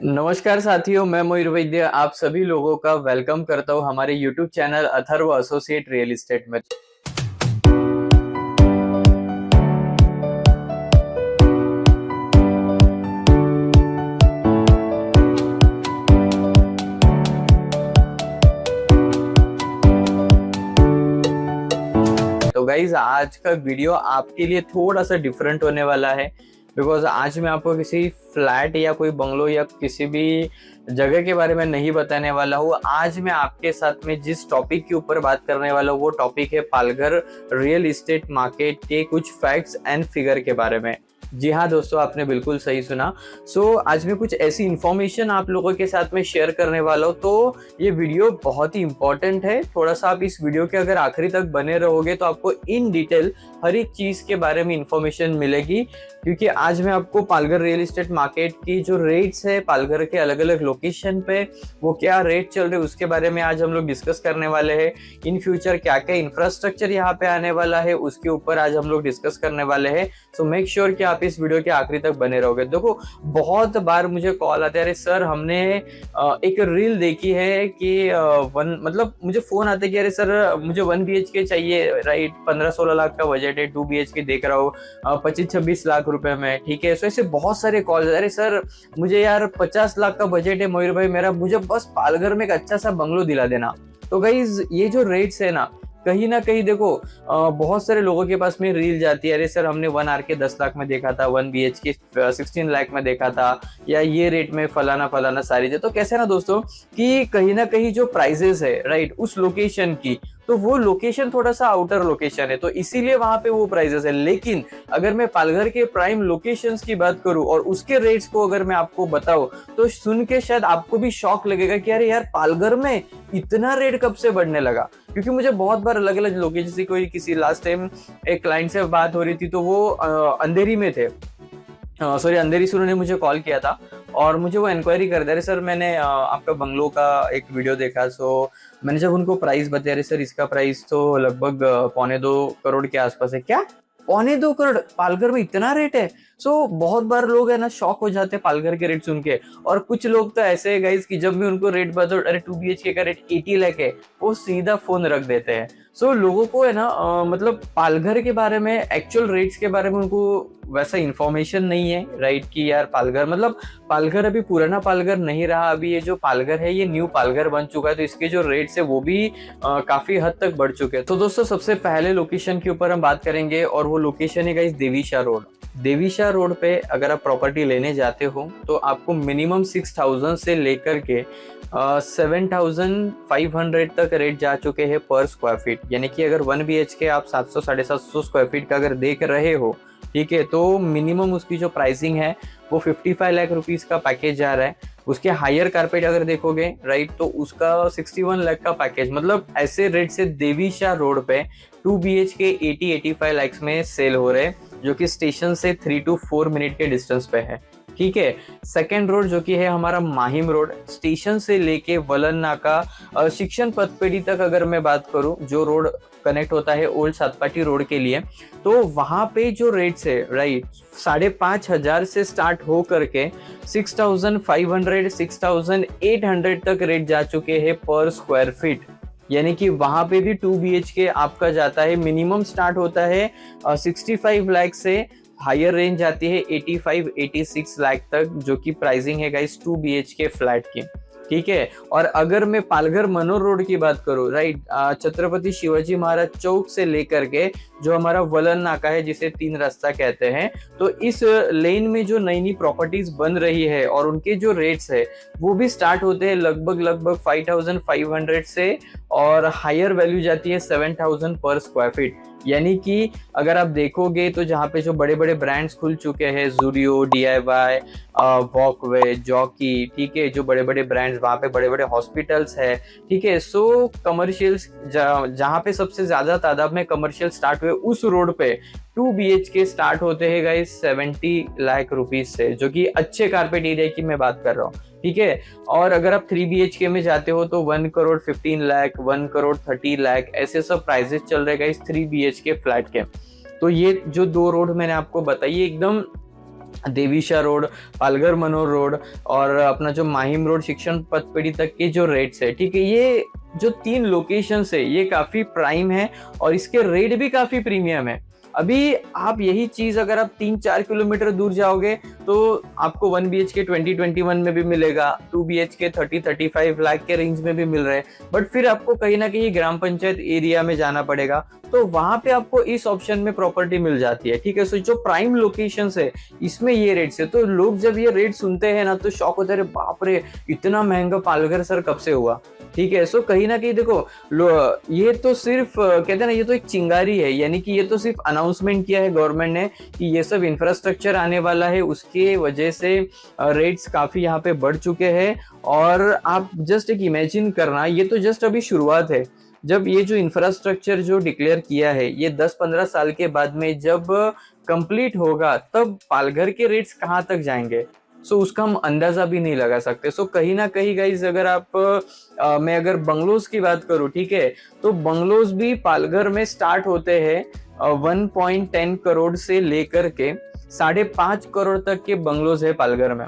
नमस्कार साथियों, मैं मोहित वैद्य आप सभी लोगों का वेलकम करता हूं हमारे YouTube channel Atharva associate real estate में। तो गाइज आज का वीडियो आपके लिए थोड़ा सा डिफरेंट होने वाला है, बिकॉज आज मैं आपको किसी फ्लैट या कोई बंगलो या किसी भी जगह के बारे में नहीं बताने वाला हूँ। आज मैं आपके साथ में जिस टॉपिक के ऊपर बात करने वाला हूँ वो टॉपिक है पालघर रियल एस्टेट मार्केट के कुछ फैक्ट्स एंड फिगर के बारे में। जी हाँ दोस्तों, आपने बिल्कुल सही सुना। आज मैं कुछ ऐसी इंफॉर्मेशन आप लोगों के साथ में शेयर करने वाला हूँ, तो ये वीडियो बहुत ही इंपॉर्टेंट है। थोड़ा सा आप इस वीडियो के अगर आखिरी तक बने रहोगे तो आपको इन डिटेल हर एक चीज के बारे में इंफॉर्मेशन मिलेगी, क्योंकि आज मैं आपको पालघर रियल एस्टेट मार्केट की जो रेट्स है पालघर के अलग अलग लोकेशन पे वो क्या रेट चल रहे उसके बारे में आज हम लोग डिस्कस करने वाले हैं। इन फ्यूचर क्या क्या इंफ्रास्ट्रक्चर यहाँ पे आने वाला है उसके ऊपर आज हम लोग डिस्कस करने वाले हैं। सो मेक श्योर कि आप इस वीडियो के आखिरी तक बने रहोगे। देखो, बहुत बार मुझे कॉल आते हैं, अरे सर हमने एक रील देखी है कि मुझे फोन आता है कि अरे सर मुझे 1 BHK चाहिए, राइट, 15-16 लाख का बजट है, 2 BHK देख रहा हूँ 25-26 लाख रुपए में, ठीक है। सो ऐसे बहुत सारे कॉल, अरे सर मुझे यार 50 लाख का बजट है मयूर भाई मेरा, मुझे बस पालघर में एक अच्छा सा बंगलो दिला देना। तो गाइज ये जो रेट्स है ना कहीं देखो बहुत सारे लोगों के पास में रील जाती है, अरे सर हमने 1 RK 10 लाख में देखा था, 1 BHK 16 लाख में देखा था, या ये रेट में फलाना सारी चीजें। तो कैसे ना दोस्तों कि कहीं ना कहीं जो प्राइजेस है, राइट, उस लोकेशन की, तो वो लोकेशन थोड़ा सा आउटर लोकेशन है तो इसीलिए वहां पे वो प्राइजेस है। लेकिन अगर मैं पालघर के प्राइम लोकेशंस की बात करूं और उसके रेट्स को अगर मैं आपको बताऊं तो सुन के शायद आपको भी शॉक लगेगा कि अरे यार पालघर में इतना रेट कब से बढ़ने लगा। क्योंकि मुझे बहुत बार अलग अलग लोकेशन से कोई किसी लास्ट टाइम एक क्लाइंट से बात हो रही थी, तो वो अंधेरी में थे, अंधेरी से उन्होंने मुझे कॉल किया था और मुझे वो इंक्वायरी कर दे रहे, सर मैंने आपका बंगलो का एक वीडियो देखा। मैंने जब उनको प्राइस बताया, सर इसका प्राइस तो लगभग 1.25 करोड़ के आसपास है। क्या 1.25 करोड़ पालघर में इतना रेट है? बहुत बार लोग है ना शॉक हो जाते हैं पालघर के रेट सुन के। और कुछ लोग तो ऐसे है गाइस कि जब भी उनको रेट बताओ अरे 2 BHK का रेट 80 लाख है, वो सीधा फोन रख देते हैं। लोगों को है ना पालघर के बारे में, एक्चुअल रेट्स के बारे में उनको वैसा इंफॉर्मेशन नहीं है, राइट, कि यार पालघर अभी पुराना पालघर नहीं रहा, अभी ये जो पालघर है ये न्यू पालघर बन चुका है, तो इसके जो रेट्स है वो भी काफी हद तक बढ़ चुके हैं। तो दोस्तों सबसे पहले लोकेशन के ऊपर हम बात करेंगे और वो लोकेशन है गाइस देवीशाह रोड। देवीशाह रोड पे अगर आप प्रॉपर्टी लेने जाते हो तो आपको मिनिमम 6,000 से लेकर के 7,500 तक रेट जा चुके हैं पर स्क्वायर फीट। यानी कि अगर 1 BHK आप 700-750 स्क्वायर फीट का अगर देख रहे हो, ठीक है, तो मिनिमम उसकी जो प्राइसिंग है वो 55 लाख रुपीस का पैकेज जा रहा है। उसके हायर कारपेट अगर देखोगे, राइट, तो उसका 61 लाख का पैकेज। मतलब ऐसे रेट से देवीशाह रोड पे 2 BHK 80-85 लाख में सेल हो रहे हैं, जो कि स्टेशन से 3 to 4 मिनट के डिस्टेंस पे है, ठीक है। सेकेंड रोड जो कि है हमारा माहिम रोड, स्टेशन से लेके वलन नाका शिक्षण पथपेड़ी तक अगर मैं बात करूं, जो रोड कनेक्ट होता है ओल्ड सातपाटी रोड के लिए, तो वहां पे जो रेट्स है, राइट, 5,500 से स्टार्ट हो करके 6,500 6,800 तक रेट जा चुके हैं पर स्क्वायर फीट। यानी कि वहां पे भी 2 BHK आपका जाता है, मिनिमम स्टार्ट होता है 65 लाख से हायर रेंज आती है 85-86 लाख तक, जो कि प्राइसिंग है गाइस 2 BHK फ्लैट की, ठीक है। और अगर मैं पालघर मनोर रोड की बात करूं, राइट, छत्रपति शिवाजी महाराज चौक से लेकर के जो हमारा वलन नाका है जिसे 3 रास्ता कहते हैं, तो इस लेन में जो नई नई प्रॉपर्टीज बन रही है और उनके जो रेट्स है वो भी स्टार्ट होते हैं लगभग 5,500 से, और हायर वैल्यू जाती है 7,000 पर स्क्वायर फीट। यानी कि अगर आप देखोगे तो जहाँ पे जो बड़े बड़े ब्रांड्स खुल चुके हैं, जूडियो, DIY, वॉकवे, जॉकी, ठीक है, जो बड़े बड़े ब्रांड्स, वहाँ पे बड़े बड़े हॉस्पिटल्स है, ठीक है। कमर्शियल्स जहाँ पे सबसे ज्यादा तादाद में कमर्शियल स्टार्ट हुए उस रोड पे 2 BHK स्टार्ट होते हैं गाइस 70 लाख रुपीज से, जो कि अच्छे कारपेट एरिया की मैं बात कर रहा हूँ, ठीक है। और अगर आप 3 BHK में जाते हो तो 1 करोड़ 15 लाख, 1 करोड़ 30 लाख, ऐसे सब प्राइजेस चल रहे गाइस 3 BHK फ्लैट के। तो ये जो 2 रोड मैंने आपको बताई एकदम देवीशा रोड, पालघर मनोर रोड और अपना जो माहिम रोड शिक्षण पथ पेड़ी तक के जो रेट्स है, ठीक है, ये जो 3 लोकेशंस है ये काफी प्राइम है और इसके रेट भी काफी प्रीमियम है। अभी आप यही चीज अगर आप 3-4 किलोमीटर दूर जाओगे तो आपको 1 BHK 2021 में भी मिलेगा, 2 BHK 30-35 लाख के रेंज में भी मिल रहे हैं, बट फिर आपको कहीं ना कहीं ग्राम पंचायत एरिया में जाना पड़ेगा, तो वहां पे आपको इस ऑप्शन में प्रॉपर्टी मिल जाती है, ठीक है। सो जो प्राइम लोकेशंस है इसमें ये रेट्स है, तो लोग जब ये रेट सुनते हैं ना तो शॉक होते हैं, बाप रे इतना महंगा पालघर सर कब से हुआ, ठीक है। सो कहीं ना कहीं देखो ये तो सिर्फ कहते हैं ना, ये तो एक चिंगारी है, यानी कि ये तो सिर्फ अनाउंसमेंट किया है गवर्नमेंट ने कि ये सब इंफ्रास्ट्रक्चर आने वाला है, उसके वजह से रेट्स काफी यहाँ पे बढ़ चुके हैं। और आप जस्ट एक इमेजिन करना, ये तो जस्ट अभी शुरुआत है, जब ये जो इंफ्रास्ट्रक्चर जो डिक्लेयर किया है ये 10-15 साल के बाद में जब कंप्लीट होगा तब पालघर के रेट्स कहाँ तक जाएंगे, सो उसका हम अंदाजा भी नहीं लगा सकते। सो कहीं ना कहीं गाइज अगर आप मैं अगर बंगलोज की बात करूं, ठीक है, तो बंगलोज भी पालघर में स्टार्ट होते हैं 1.10 करोड़ से लेकर के 5.5 करोड़ तक के बंगलोज है पालघर में।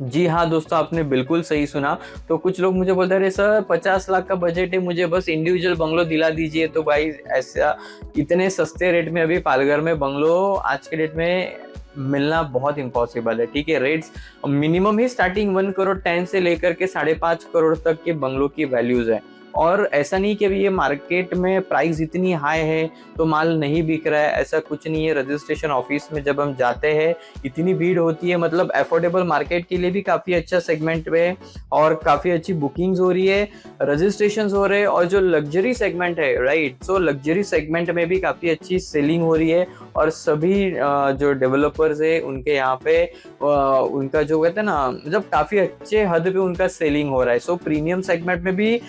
जी हाँ दोस्तों, आपने बिल्कुल सही सुना। तो कुछ लोग मुझे बोलते हैं सर 50 लाख का बजट है, मुझे बस इंडिविजुअल बंगलो दिला दीजिए, तो भाई ऐसा इतने सस्ते रेट में अभी पालघर में बंगलो आज के डेट में मिलना बहुत इम्पॉसिबल है, ठीक है। रेट्स मिनिमम ही स्टार्टिंग 1 करोड़ 10 से लेकर के 5.5 करोड़ तक के बंगलों की वैल्यूज है। और ऐसा नहीं कि अभी ये मार्केट में प्राइस इतनी हाई है तो माल नहीं बिक रहा है, ऐसा कुछ नहीं है। रजिस्ट्रेशन ऑफिस में जब हम जाते हैं इतनी भीड़ होती है, मतलब अफोर्डेबल मार्केट के लिए भी काफ़ी अच्छा सेगमेंट है और काफ़ी अच्छी बुकिंग्स हो रही है, रजिस्ट्रेशन हो रहे हैं। और जो लग्जरी सेगमेंट है, राइट, सो लग्जरी सेगमेंट में भी काफ़ी अच्छी सेलिंग हो रही है और सभी जो डेवलपर्स है उनके यहाँ पे उनका जो कहते हैं ना, मतलब काफ़ी अच्छे हद पे उनका सेलिंग हो रहा है। सो प्रीमियम सेगमेंट में भी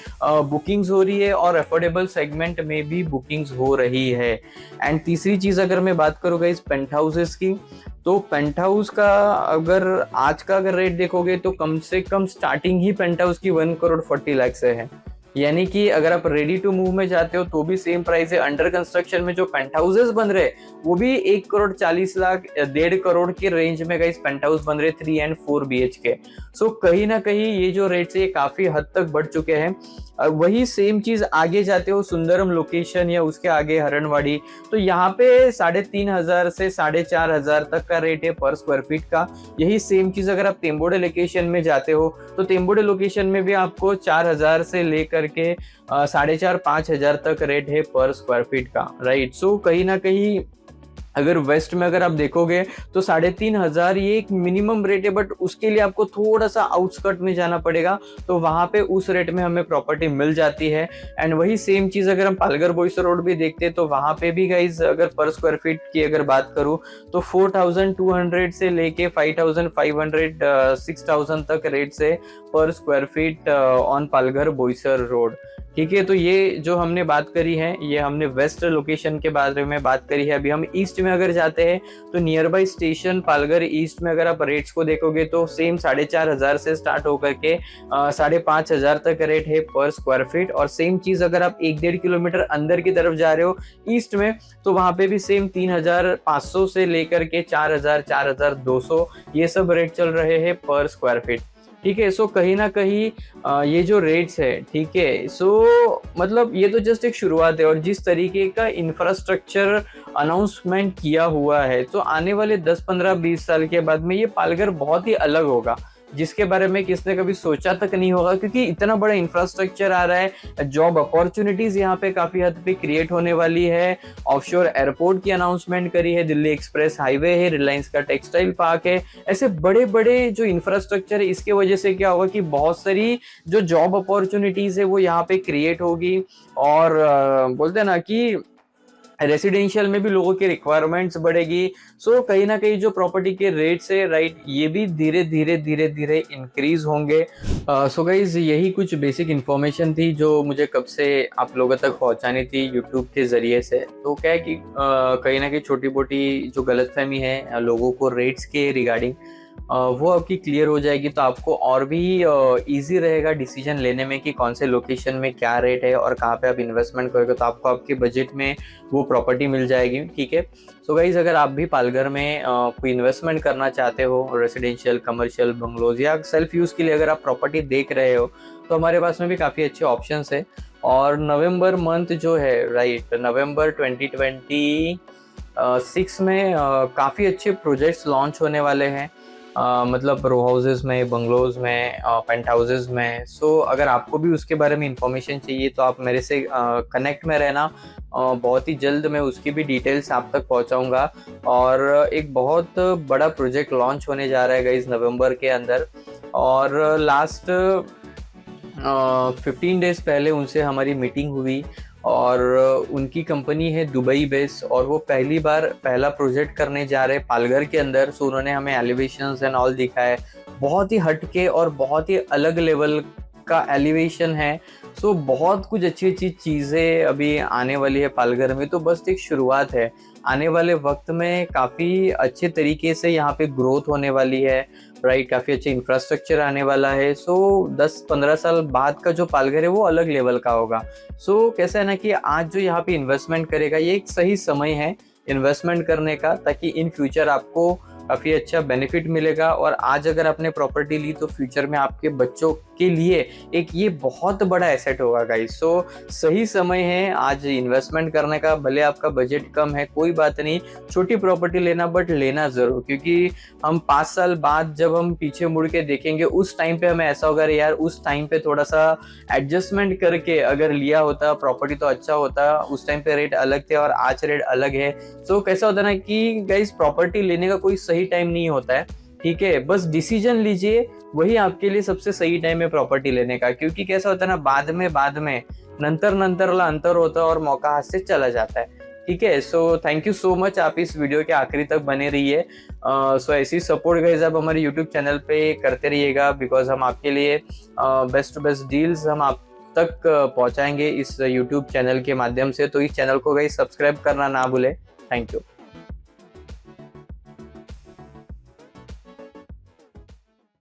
बुकिंग्स हो रही है और अफोर्डेबल सेगमेंट में भी बुकिंग्स हो रही है। एंड तीसरी चीज अगर मैं बात करूँगा इस पेंट हाउसेस की, तो पेंट हाउस का अगर आज का अगर रेट देखोगे तो कम से कम स्टार्टिंग ही पेंट हाउस की 1 करोड़ 40 लाख से है, यानी कि अगर आप रेडी टू मूव में जाते हो तो भी सेम प्राइस है। अंडर कंस्ट्रक्शन में जो पेंट हाउसेस बन रहे वो भी 1 करोड़ 40 लाख 1.5 करोड़ के रेंज में गाइस पेंट हाउस बन रहे 3 and 4 BHK। सो कहीं ना कहीं ये जो रेट्स है ये काफी हद तक बढ़ चुके हैं। वही सेम चीज आगे जाते हो सुंदरम लोकेशन या उसके आगे हरणवाड़ी, तो यहाँ पे 3,500 से 4,500 तक का रेट है पर स्क्वायर फीट का। यही सेम चीज अगर आप तेंबोडे लोकेशन में जाते हो तो तेंबोडे लोकेशन में भी आपको 4,000 से लेकर के 4,500-5,000 तक रेट है पर स्क्वायर फीट का, राइट। सो कहीं ना कहीं अगर वेस्ट में अगर आप देखोगे तो 3,500 ये एक मिनिमम रेट है, बट उसके लिए आपको थोड़ा सा आउटस्कर्ट में जाना पड़ेगा, तो वहां पे उस रेट में हमें प्रॉपर्टी मिल जाती है। एंड वही सेम चीज अगर हम पालघर बोईसर रोड भी देखते हैं तो वहां पे भी गाइज अगर पर स्क्वायर फीट की अगर बात करूं तो 4,200 से लेके 5,500 6,000 तक रेट से पर square feet on Palghar Boisar road, ठीक है। तो ये जो हमने बात करी है ये हमने वेस्ट लोकेशन के बारे में बात करी है। अभी हम ईस्ट में अगर जाते हैं तो near by station Palghar east में अगर आप रेट्स को देखोगे तो सेम 4,500 से स्टार्ट होकर के 5,500 तक रेट है पर स्क्वायर फीट। और सेम चीज अगर आप 1-1.5 किलोमीटर अंदर की तरफ जा रहे हो ईस्ट में तो वहां पे भी सेम 3,500 से लेकर के 4,000 4,200 ये सब रेट चल रहे हैं पर स्क्वायर फीट, ठीक है। सो कहीं ना कहीं ये जो रेट्स है, ठीक है, सो मतलब ये तो जस्ट एक शुरुआत है। और जिस तरीके का इंफ्रास्ट्रक्चर अनाउंसमेंट किया हुआ है तो आने वाले 10, 15, 20 साल के बाद में ये पालघर बहुत ही अलग होगा, जिसके बारे में किसने कभी सोचा तक नहीं होगा, क्योंकि इतना बड़ा इंफ्रास्ट्रक्चर आ रहा है। जॉब अपॉर्चुनिटीज यहाँ पे काफी हद पे क्रिएट होने वाली है। ऑफशोर एयरपोर्ट की अनाउंसमेंट करी है, दिल्ली एक्सप्रेस हाईवे है, रिलायंस का टेक्सटाइल पार्क है। ऐसे बड़े बड़े जो इंफ्रास्ट्रक्चर है इसके वजह से क्या होगा कि बहुत सारी जो जॉब अपॉर्चुनिटीज है वो यहाँ पे क्रिएट होगी। और बोलते हैं ना कि रेसिडेंशियल में भी लोगों की रिक्वायरमेंट्स बढ़ेगी। सो कहीं ना कहीं जो प्रॉपर्टी के रेट्स है, राइट, ये भी धीरे धीरे इंक्रीज होंगे। सो गाइज यही कुछ बेसिक इन्फॉर्मेशन थी जो मुझे कब से आप लोगों तक पहुंचानी थी यूट्यूब के जरिए से। तो क्या है कि कहीं ना कहीं छोटी मोटी जो गलतफहमी है लोगों को रेट्स के रिगार्डिंग वो आपकी क्लियर हो जाएगी तो आपको और भी इजी रहेगा डिसीजन लेने में कि कौन से लोकेशन में क्या रेट है और कहाँ पे आप इन्वेस्टमेंट करोगे, तो आपको आपके बजट में वो प्रॉपर्टी मिल जाएगी। ठीक है, सो गाइज अगर आप भी पालघर में कोई इन्वेस्टमेंट करना चाहते हो, रेसिडेंशियल, कमर्शियल, बंगलोज या सेल्फ यूज़ के लिए अगर आप प्रॉपर्टी देख रहे हो, तो हमारे पास में भी काफ़ी अच्छे ऑप्शंस है। और नवंबर मंथ जो है, राइट, नवंबर 2026 में काफ़ी अच्छे प्रोजेक्ट्स लॉन्च होने वाले हैं, मतलब रो हाउसेज में, बंगलोज में, पेंट हाउसेज में। सो अगर आपको भी उसके बारे में इंफॉर्मेशन चाहिए तो आप मेरे से कनेक्ट में रहना, बहुत ही जल्द मैं उसकी भी डिटेल्स आप तक पहुंचाऊंगा। और एक बहुत बड़ा प्रोजेक्ट लॉन्च होने जा रहा है गाइस नवंबर के अंदर। और लास्ट 15 डेज पहले उनसे हमारी मीटिंग हुई और उनकी कंपनी है दुबई बेस और वो पहला प्रोजेक्ट करने जा रहे हैं पालघर के अंदर। सो उन्होंने हमें एलिवेशंस एंड ऑल दिखाए, बहुत ही हटके और बहुत ही अलग लेवल का एलिवेशन है। सो बहुत कुछ अच्छी अच्छी चीज़ें अभी आने वाली है पालघर में, तो बस एक शुरुआत है। आने वाले वक्त में काफ़ी अच्छे तरीके से यहाँ पे ग्रोथ होने वाली है, राइट, काफ़ी अच्छे इंफ्रास्ट्रक्चर आने वाला है। सो 10-15 साल बाद का जो पालघर है वो अलग लेवल का होगा। सो कैसा है ना कि आज जो यहाँ पे इन्वेस्टमेंट करेगा ये एक सही समय है इन्वेस्टमेंट करने का, ताकि इन फ्यूचर आपको काफ़ी अच्छा बेनिफिट मिलेगा। और आज अगर आपने प्रॉपर्टी ली तो फ्यूचर में आपके बच्चों के लिए एक ये बहुत बड़ा एसेट होगा गाइस। सो सही समय है आज इन्वेस्टमेंट करने का। भले आपका बजट कम है, कोई बात नहीं, छोटी प्रॉपर्टी लेना, बट लेना ज़रूर, क्योंकि हम 5 साल बाद जब हम पीछे मुड़ के देखेंगे उस टाइम पे हमें ऐसा होगा अरे यार उस टाइम पे थोड़ा सा एडजस्टमेंट करके अगर लिया होता प्रॉपर्टी तो अच्छा होता, उस टाइम पे रेट अलग थे और आज रेट अलग है। सो कैसा होता है ना कि गाइस प्रॉपर्टी लेने का कोई सही टाइम नहीं होता है, ठीक है, बस डिसीजन लीजिए, वही आपके लिए सबसे सही टाइम है प्रॉपर्टी लेने का। क्योंकि कैसा होता है ना बाद में नंतर वाला अंतर होता है और मौका हाथ से चला जाता है। ठीक है, so thank you so much, आप इस वीडियो के आखिरी तक बने रहिए। सो ऐसी सपोर्ट गाइस आप हमारे यूट्यूब चैनल पे करते रहिएगा, बिकॉज हम आपके लिए बेस्ट टू बेस्ट डील्स हम आप तक पहुंचाएंगे इस यूट्यूब चैनल के माध्यम से। तो इस चैनल को गाइस सब्सक्राइब करना ना भूले। Thank you.